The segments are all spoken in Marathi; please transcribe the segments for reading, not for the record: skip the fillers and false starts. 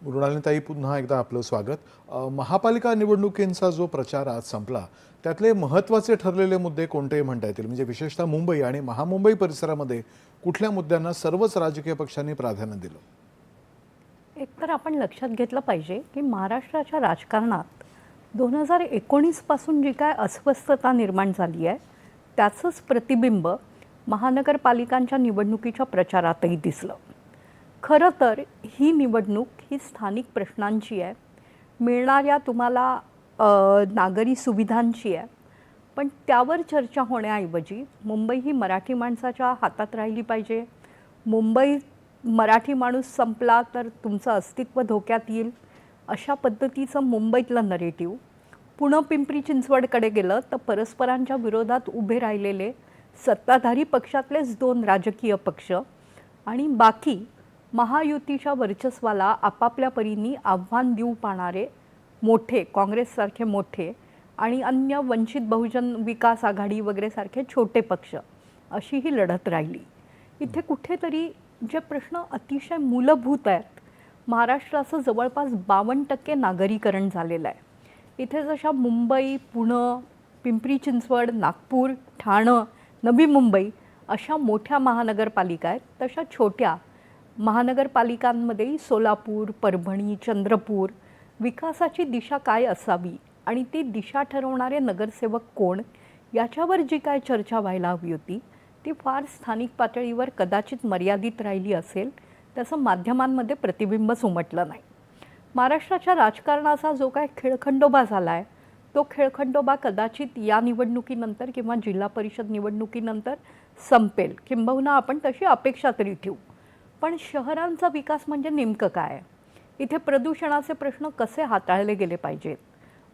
मृणालिनीताई, पुन्हा एकदा आपलं स्वागत. महापालिका निवडणुकींचा जो प्रचार आज संपला, त्यातले महत्त्वाचे ठरलेले मुद्दे कोणते म्हणता येतील? म्हणजे विशेषतः मुंबई आणि महामुंबई परिसरामध्ये कुठल्या मुद्द्यांना सर्वच राजकीय पक्षांनी प्राधान्य दिलं? एकतर आपण लक्षात घेतलं पाहिजे की महाराष्ट्राच्या राजकारणात 2019 पासून जी काय अस्वस्थता निर्माण झाली आहे त्याचंच प्रतिबिंब महानगरपालिकांच्या निवडणुकीच्या प्रचारातही दिसलं. खरं तर ही निवडणूक ही स्थानिक प्रश्नांची आहे, मिळणाऱ्या तुम्हाला नागरी सुविधांची आहे. पण त्यावर चर्चा होण्याऐवजी मुंबई ही मराठी माणसाच्या हातात राहिली पाहिजे. मुंबई मराठी माणूस संपला तर तुमचं अस्तित्व धोक्यात येईल, अशा पद्धतीचं मुंबईतलं नरेटिव्ह. पुणे पिंपरी चिंचवडकडे गेलं तर परस्परांच्या विरोधात उभे राहिलेले सत्ताधारी पक्षातलेच 2 राजकीय पक्ष आणि बाकी महायुतीच्या वर्चस्वाला आपापल्या परीने आव्हान देऊ पाहणारे मोठे काँग्रेससारखे मोठे आणि अन्य वंचित बहुजन विकास आघाडी वगैरे सारखे छोटे पक्ष, अशी ही लढत राहिली. इथे कुठेतरी जे प्रश्न अतिशय मूलभूत आहेत, महाराष्ट्राचं जवळपास 52% नागरीकरण झालेलं आहे. इथे जशा मुंबई, पुणे, पिंपरी चिंचवड, नागपूर, ठाणे, नवी मुंबई अशा मोठ्या महानगरपालिका आहेत, तशा छोट्या महानगरपालिकांमध्येही सोलापूर, परभणी, चंद्रपूर विकासाची दिशा काय असावी आणि ती दिशा ठरवणारे नगरसेवक कोण, याच्यावर जी काय चर्चा व्हायला हवी होती ती फार स्थानिक पातळीवर कदाचित मर्यादित राहिली असेल. त्याचं माध्यमांमध्ये प्रतिबिंबच उमटलं नाही. महाराष्ट्राच्या राजकारणाचा जो काय खेळखंडोबा झाला आहे तो खेळखंडोबा कदाचित या निवडणुकीनंतर किंवा जिल्हा परिषद निवडणुकीनंतर संपेल, किंबहुना आपण तशी अपेक्षा तरी ठेवू. पण शहरांचा विकास म्हणजे नेमकं काय आहे? इथे प्रदूषणाचे प्रश्न कसे हाताळले गेले पाहिजेत,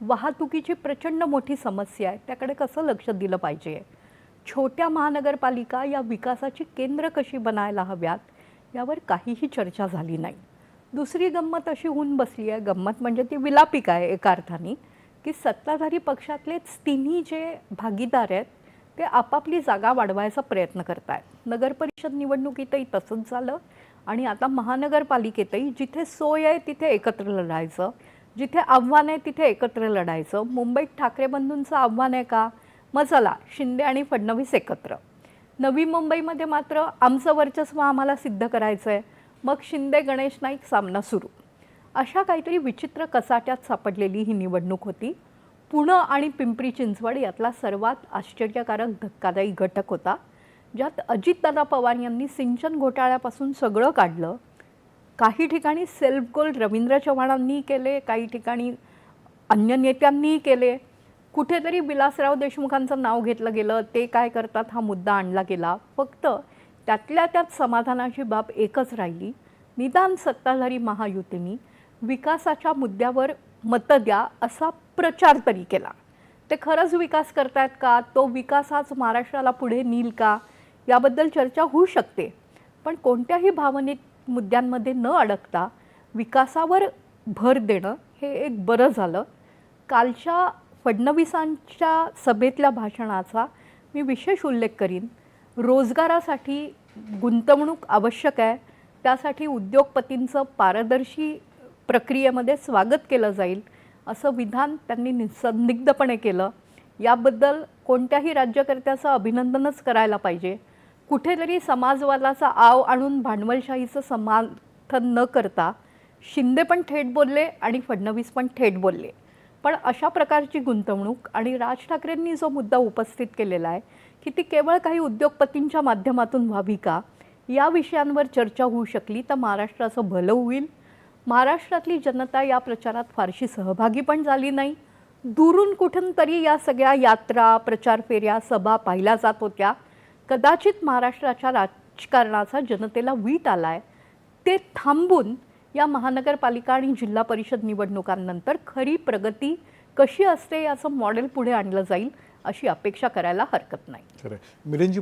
वाहतुकीची प्रचंड मोठी समस्या आहे, त्याकडे कसं लक्ष दिलं पाहिजे, छोट्या महानगरपालिका या विकासाची केंद्र कशी बनायला हव्यात, यावर काहीही चर्चा झाली नाही. दुसरी गंमत अशी होऊन बसली आहे, गंमत म्हणजे ती विलापिक आहे एका अर्थाने, की सत्ताधारी पक्षातलेच तिन्ही जे भागीदार आहेत ते आपापली जागा वाढवायचा प्रयत्न करत आहेत. नगरपरिषद निवडणुकीतही तसंच झालं आणि आता महानगरपालिकेतही जिथे सोय आहे तिथे एकत्र लढायचं, जिथे आव्हान आहे तिथे एकत्र लढायचं. मुंबईत ठाकरे बंधूंचं आव्हान आहे का? मग चला शिंदे आणि फडणवीस एकत्र. नवी मुंबईमध्ये मात्र आमचं वर्चस्व आम्हाला सिद्ध करायचं आहे, मग शिंदे गणेश नाईक सामना सुरू. अशा काहीतरी विचित्र कचाट्यात सापडलेली ही निवडणूक होती. पुणे आणि पिंपरी चिंचवड यातला सर्वात आश्चर्यकारक धक्कादायी घटक होता, ज्यात अजितदादा पवार यांनी सिंचन घोटाळ्यापासून सगळं काढलं. काही ठिकाणी सेल्फ गोल रवींद्र चव्हाणांनी केले, काही ठिकाणी अन्य नेत्यांनीही केले. कुठेतरी विलासराव देशमुखांचं नाव घेतलं गेलं, ते काय करतात हा मुद्दा आणला गेला. फक्त त्यातल्या त्यात समाधानाची बाब एकच राहिली, निदान सत्ताधारी महायुतींनी विकासाच्या मुद्द्यावर मतं द्या असा प्रचार तरी केला. ते खरंच विकास करतायत का? तो विकासाच महाराष्ट्राला पुढे नेईल का? याबद्दल चर्चा होऊ शकते. पण कोणत्याही भावनिक मुद्द्यांमध्ये न अडकता विकासावर भर देणं हे एक बरं झालं. कालच्या फडणवीसांच्या सभेतल्या भाषणाचा मी विशेष उल्लेख करीन. रोजगारासाठी गुंतवणूक आवश्यक आहे, त्यासाठी उद्योगपतींचं पारदर्शी प्रक्रियेमध्ये स्वागत केलं जाईल असं विधान त्यांनी निसंदिग्धपणे केलं. याबद्दल कोणत्याही राज्यकर्त्याचं अभिनंदनच करायला पाहिजे. कुठेतरी समाजवादाचा आव आणून भांडवलशाहीचं समर्थन न करता शिंदे पण थेट बोलले आणि फडणवीस पण थेट बोलले. पण अशा प्रकारची गुंतवणूक आणि राज ठाकरेंनी जो मुद्दा उपस्थित केलेला आहे की ती केवळ काही उद्योगपतींच्या माध्यमातून व्हावी का, या विषयांवर चर्चा होऊ शकली तर महाराष्ट्राचं भलं होईल. महाराष्ट्रातली जनता या प्रचारात फारशी सहभागी पण झाली नाही. दुरून कुठून तरी या सगळ्या यात्रा, प्रचार फेऱ्या, सभा पाहिल्या जात होत्या. कदाचित महाराष्ट्राच्या राजकारणाचा जनतेला वीट आला आहे. ते थांबून या महानगरपालिका आणि जिल्हा परिषद निवडणुकांनंतर खरी प्रगती कशी असते याचं मॉडेल पुढे आणलं जाईल अशी अपेक्षा करायला हरकत नाही. खरं मिलिंदजी